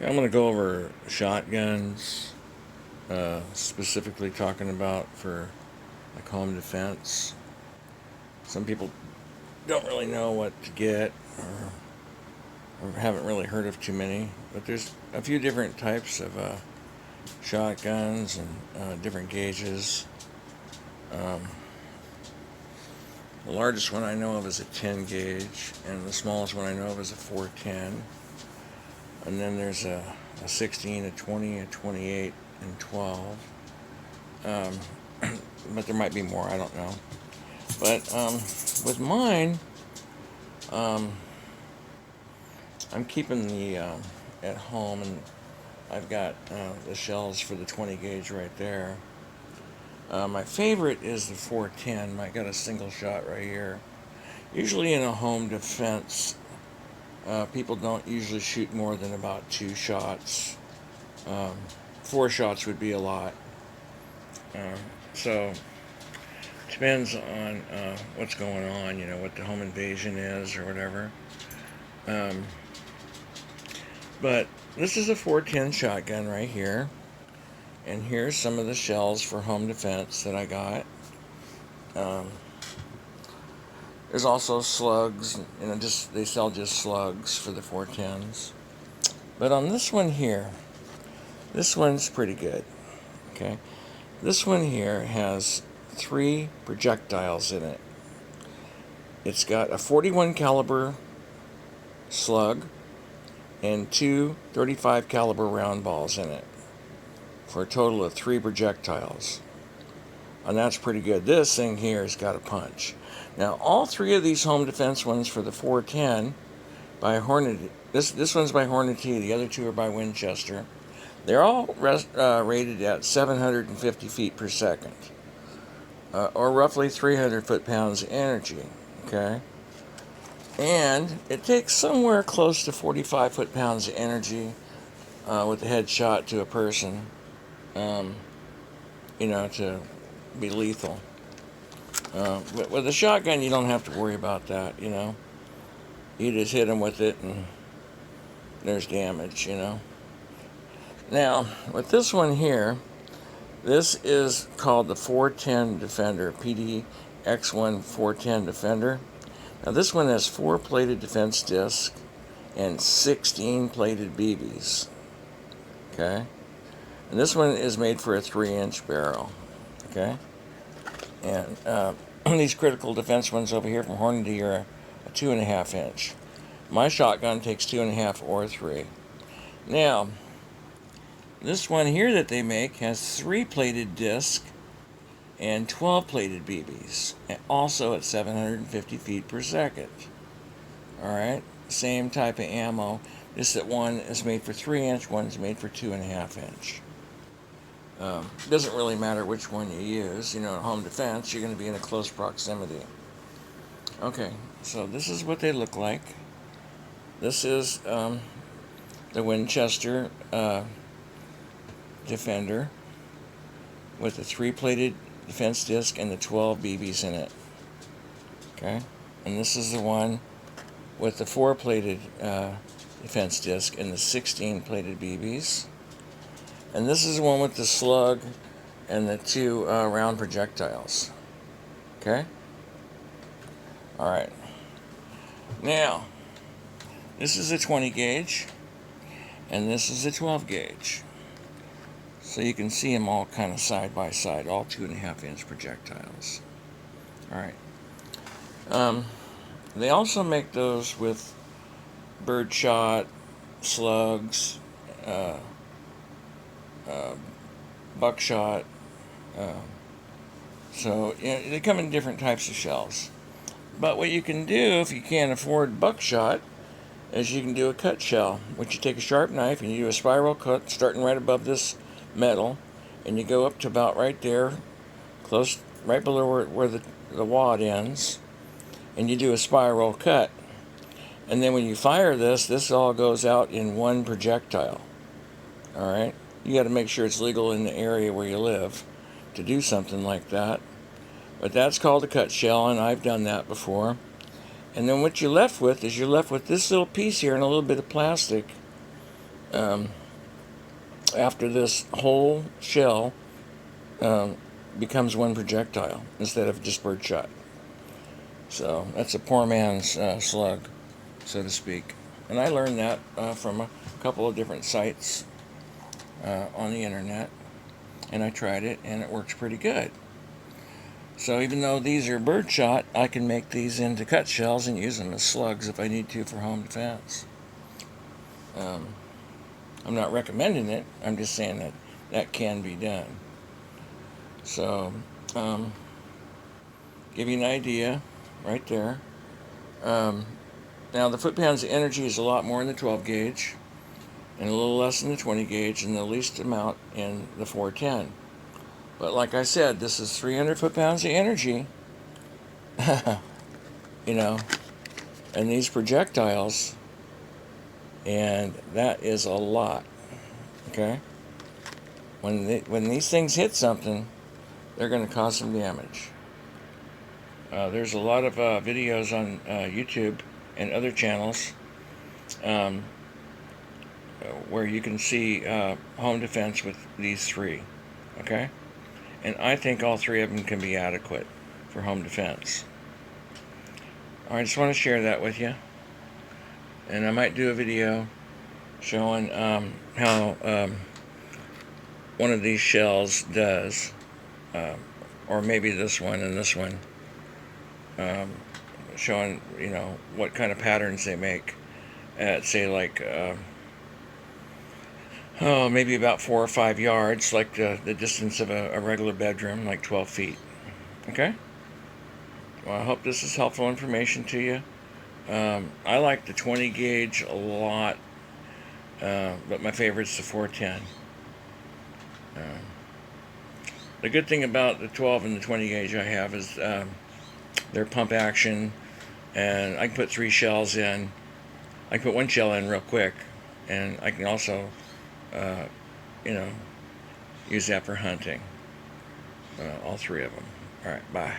I'm going to go over shotguns, specifically talking about for like home defense. Some people don't really know what to get or haven't really heard of too many, but there's a few different types of shotguns and different gauges. Um, the largest one I know of is a 10 gauge, and the smallest one I know of is a 410. And then there's a 16, a 20, a 28, and 12. Um, but there might be more, I don't know. But with mine, um, I'm keeping the at home, and I've got the shells for the 20 gauge right there. My favorite is the 410. I got a single shot right here. Usually in a home defense, people don't usually shoot more than about 2 shots. Um, 4 shots would be a lot. Uh, so depends on what's going on, what the home invasion is or whatever. Um, but this is a 410 shotgun right here. And here's some of the shells for home defense that I got. Um, there's also slugs, they sell just slugs for the 410s. But on this one here, this one's pretty good. Okay, this one here has 3 projectiles in it. It's got a 41 caliber slug and 2 35 caliber round balls in it for a total of 3 projectiles. And that's pretty good. This thing here has got a punch. Now, all 3 of these home defense ones for the 410 by Hornady. This one's by Hornady. The other 2 are by Winchester. They're all rated at 750 feet per second, or roughly 300 foot-pounds of energy. Okay, and it takes somewhere close to 45 foot-pounds of energy with a headshot to a person, to be lethal. But with a shotgun, you don't have to worry about that. You just hit them with it, and there's damage. Now, with this one here, this is called the 410 Defender, PDX1 410 Defender. Now, this one has 4 plated defense discs and 16 plated BBs. Okay? And this one is made for a 3-inch barrel. Okay? And these critical defense ones over here from Hornady are a 2.5-inch. My shotgun takes 2.5 or 3. Now, this one here that they make has 3 plated discs and 12 plated BBs, also at 750 feet per second. Alright, same type of ammo, just that one is made for 3-inch, one is made for 2.5-inch. Doesn't really matter which one you use. In home defense, you're going to be in a close proximity. Okay, so this is what they look like. This is the Winchester Defender with the 3-plated defense disc and the 12 BBs in it. Okay, and this is the one with the 4-plated defense disc and the 16-plated BBs. And this is the one with the slug and the 2 round projectiles. Okay? Alright. Now, this is a 20 gauge, and this is a 12 gauge. So you can see them all kind of side by side, all 2.5-inch projectiles. Alright. They also make those with birdshot, slugs, buckshot. So they come in different types of shells. But what you can do if you can't afford buckshot is you can do a cut shell, which you take a sharp knife and you do a spiral cut starting right above this metal, and you go up to about right there, close, right below where the wad ends, and you do a spiral cut. And then when you fire this all goes out in one projectile. Alright? You got to make sure it's legal in the area where you live to do something like that. But that's called a cut shell, and I've done that before. And then what you're left with is this little piece here and a little bit of plastic. after this whole shell becomes one projectile instead of just birdshot. So that's a poor man's slug, so to speak. And I learned that from a couple of different sites on the internet, and I tried it, and it works pretty good. So even though these are birdshot, I can make these into cut shells and use them as slugs if I need to for home defense. I'm not recommending it. I'm just saying that that can be done. So, give you an idea right there. Now the foot-pounds of energy is a lot more in the 12 gauge and a little less in the 20 gauge and the least amount in the 410. But like I said, this is 300 foot-pounds of energy, you know, and these projectiles, and that is a lot, okay? When these things hit something, they're going to cause some damage. There's a lot of videos on YouTube and other channels where you can see home defense with these three, okay? And I think all three of them can be adequate for home defense. I just want to share that with you. And I might do a video showing how one of these shells does, or maybe this one and this one, showing, you know, what kind of patterns they make at, say, like, maybe about 4 or 5 yards, like the distance of a regular bedroom, like 12 feet. Okay? Well, I hope this is helpful information to you. I like the 20 gauge a lot, but my favorite's the 410. The good thing about the 12 and the 20 gauge I have is their pump action, and I can put 3 shells in. I can put 1 shell in real quick, and I can also, you know, use that for hunting. All 3 of them. All right, bye.